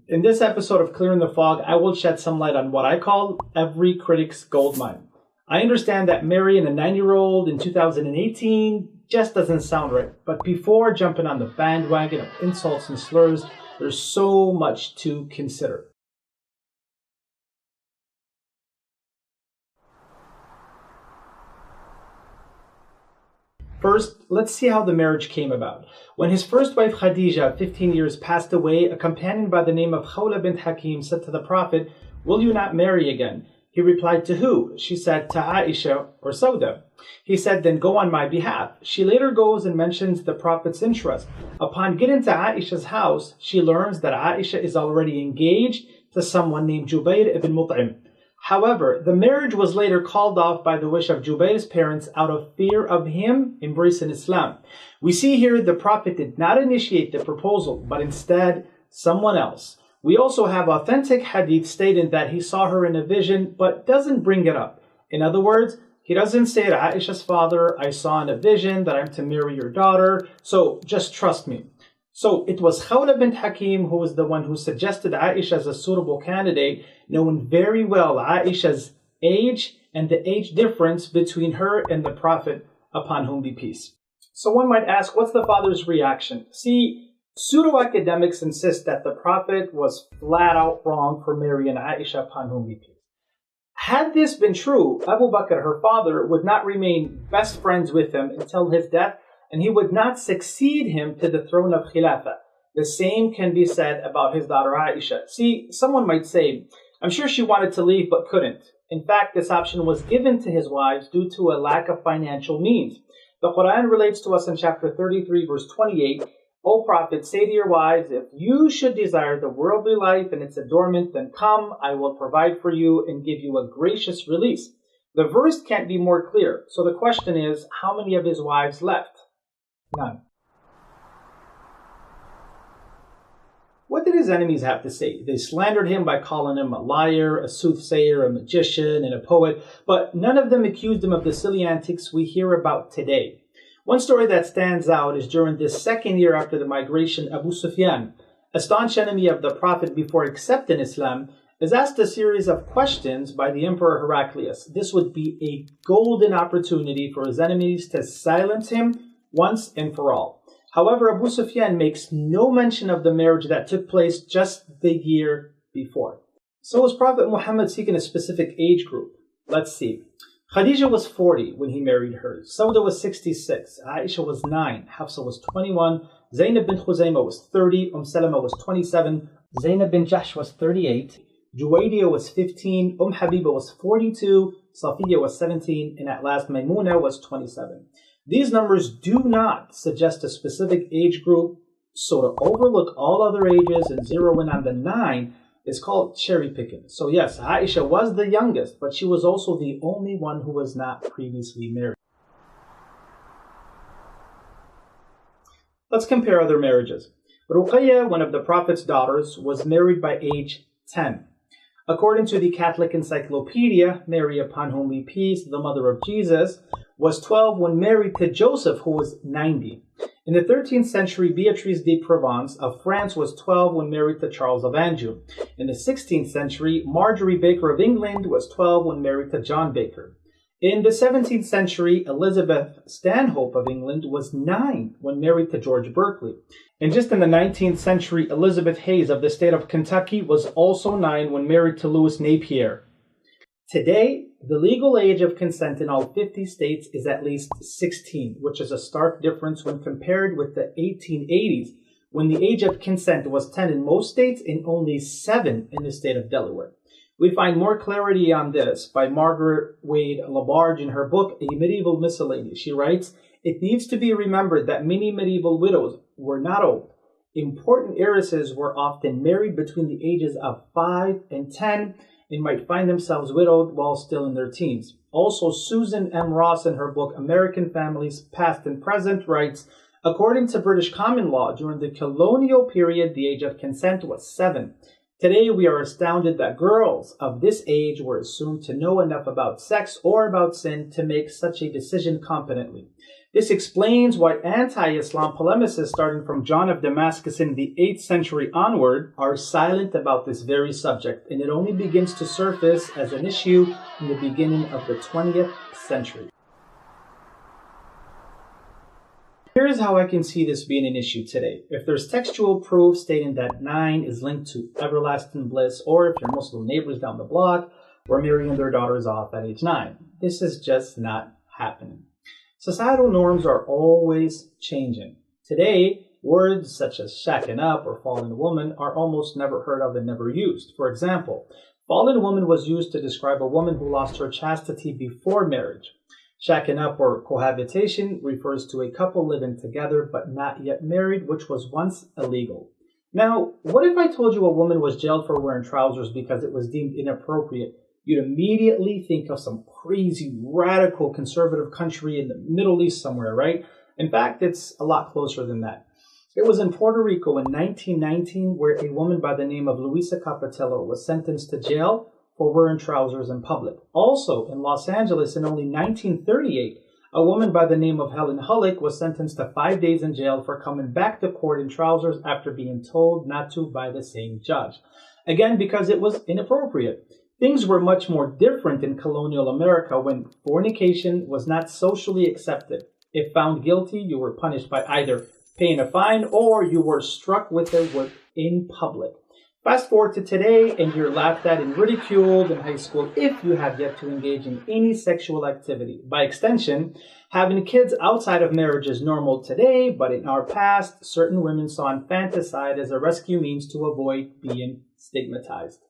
In this episode of Clearing the Fog, I will shed some light on what I call every critic's goldmine. I understand that marrying a 9-year-old in 2018 just doesn't sound right. But before jumping on the bandwagon of insults and slurs, there's so much to consider. First, let's see how the marriage came about. When his first wife Khadija, 15 years, passed away, a companion by the name of Khawla bint Hakim said to the Prophet, "Will you not marry again?" He replied, "To who?" She said, "To Aisha or Sauda." He said, "Then go on my behalf." She later goes and mentions the Prophet's interest. Upon getting to Aisha's house, she learns that Aisha is already engaged to someone named Jubayr ibn Mut'im. However, the marriage was later called off by the wish of Jubayr's parents out of fear of him embracing Islam. We see here the Prophet did not initiate the proposal, but instead someone else. We also have authentic hadith stating that he saw her in a vision, but doesn't bring it up. In other words, he doesn't say to Aisha's father, "I saw in a vision that I'm to marry your daughter, so just trust me." So it was Khawla bint Hakim who was the one who suggested Aisha as a suitable candidate, knowing very well Aisha's age and the age difference between her and the Prophet, upon whom be peace. So one might ask, what's the father's reaction? See, pseudo-academics insist that the Prophet was flat out wrong for marrying Aisha, upon whom be peace. Had this been true, Abu Bakr, her father, would not remain best friends with him until his death, and he would not succeed him to the throne of Khilafah. The same can be said about his daughter Aisha. See, someone might say, I'm sure she wanted to leave but couldn't. In fact, this option was given to his wives due to a lack of financial means. The Quran relates to us in chapter 33, verse 28, "O Prophet, say to your wives, if you should desire the worldly life and its adornment, then come, I will provide for you and give you a gracious release." The verse can't be more clear. So the question is, how many of his wives left? None. What did his enemies have to say? They slandered him by calling him a liar, a soothsayer, a magician, and a poet, but none of them accused him of the silly antics we hear about today. One story that stands out is during this second year after the migration, Abu Sufyan, a staunch enemy of the Prophet before accepting Islam, is asked a series of questions by the Emperor Heraclius. This would be a golden opportunity for his enemies to silence him once and for all. However, Abu Sufyan makes no mention of the marriage that took place just the year before. So was Prophet Muhammad seeking a specific age group? Let's see. Khadija was 40 when he married her. Sauda was 66. Aisha was 9. Hafsa was 21. Zainab bint Khuzaymah was 30. Salama was 27. Zainab bin Jahsh was 38. Juwaydiya was 15. Habiba was 42. Safiya was 17. And at last Maymuna was 27. These numbers do not suggest a specific age group, so to overlook all other ages and zero in on the 9 is called cherry picking. So yes, Aisha was the youngest, but she was also the only one who was not previously married. Let's compare other marriages. Ruqayya, one of the Prophet's daughters, was married by age 10. According to the Catholic Encyclopedia, Mary, upon whom be peace, the mother of Jesus, was 12 when married to Joseph, who was 90. In the 13th century, Beatrice de Provence of France was 12 when married to Charles of Anjou. In the 16th century, Marjorie Baker of England was 12 when married to John Baker. In the 17th century, Elizabeth Stanhope of England was 9 when married to George Berkeley. And just in the 19th century, Elizabeth Hayes of the state of Kentucky was also 9 when married to Louis Napier. Today, the legal age of consent in all 50 states is at least 16, which is a stark difference when compared with the 1880s, when the age of consent was 10 in most states and only 7 in the state of Delaware. We find more clarity on this by Margaret Wade Labarge in her book, A Medieval Miscellany. She writes, "It needs to be remembered that many medieval widows were not old. Important heiresses were often married between the ages of 5 and 10 and might find themselves widowed while still in their teens." Also, Susan M. Ross in her book, American Families, Past and Present, writes, according to British common law, during the colonial period, the age of consent was 7. Today, we are astounded that girls of this age were assumed to know enough about sex or about sin to make such a decision competently. This explains why anti-Islam polemicists starting from John of Damascus in the 8th century onward are silent about this very subject, and it only begins to surface as an issue in the beginning of the 20th century. Here's how I can see this being an issue today. If there's textual proof stating that 9 is linked to everlasting bliss, or if your Muslim neighbors down the block were marrying their daughters off at age 9, this is just not happening. Societal norms are always changing. Today, words such as shacking up or fallen woman are almost never heard of and never used. For example, fallen woman was used to describe a woman who lost her chastity before marriage. Shacking up or cohabitation refers to a couple living together but not yet married, which was once illegal. Now, what if I told you a woman was jailed for wearing trousers because it was deemed inappropriate? You'd immediately think of some crazy, radical, conservative country in the Middle East somewhere, right? In fact, it's a lot closer than that. It was in Puerto Rico in 1919 where a woman by the name of Luisa Capatello was sentenced to jail for wearing trousers in public. Also, in Los Angeles in only 1938, a woman by the name of Helen Hullick was sentenced to 5 days in jail for coming back to court in trousers after being told not to by the same judge. Again, because it was inappropriate. Things were much more different in colonial America when fornication was not socially accepted. If found guilty, you were punished by either paying a fine or you were struck with a whip in public. Fast forward to today and you're laughed at and ridiculed in high school if you have yet to engage in any sexual activity. By extension, having kids outside of marriage is normal today, but in our past, certain women saw infanticide as a rescue means to avoid being stigmatized.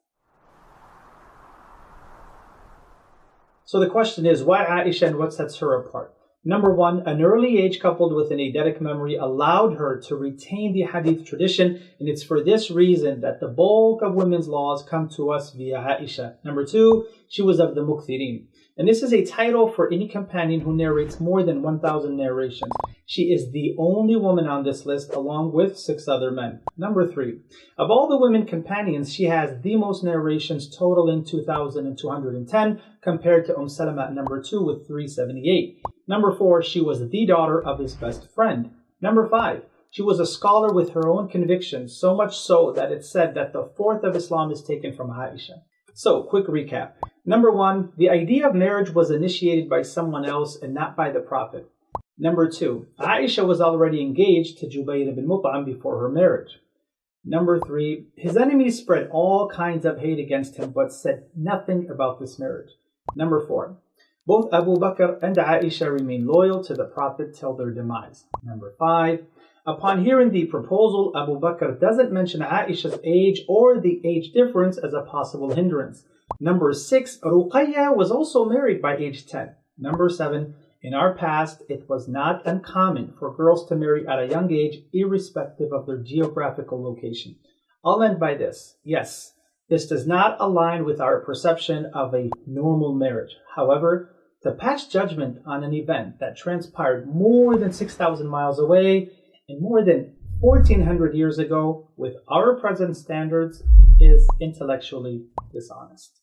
So the question is, why Aisha and what sets her apart? Number one, an early age coupled with an eidetic memory allowed her to retain the hadith tradition, and it's for this reason that the bulk of women's laws come to us via Aisha. Number two, she was of the mukthirin. And this is a title for any companion who narrates more than 1,000 narrations. She is the only woman on this list along with 6 other men. Number 3, of all the women companions, she has the most narrations totaling 2,210 compared to Salama at number 2 with 378. Number 4, she was the daughter of his best friend. Number 5, she was a scholar with her own convictions, so much so that it's said that the fourth of Islam is taken from Aisha. So, quick recap. Number 1, the idea of marriage was initiated by someone else and not by the Prophet. Number 2, Aisha was already engaged to Jubayr ibn Mut'im before her marriage. Number 3, his enemies spread all kinds of hate against him but said nothing about this marriage. Number 4, both Abu Bakr and Aisha remained loyal to the Prophet till their demise. Number 5, upon hearing the proposal, Abu Bakr doesn't mention Aisha's age or the age difference as a possible hindrance. Number 6, Ruqayya was also married by age 10. Number 7, in our past, it was not uncommon for girls to marry at a young age, irrespective of their geographical location. I'll end by this. Yes, this does not align with our perception of a normal marriage. However, to pass judgment on an event that transpired more than 6,000 miles away and more than 1,400 years ago with our present standards is intellectually dishonest.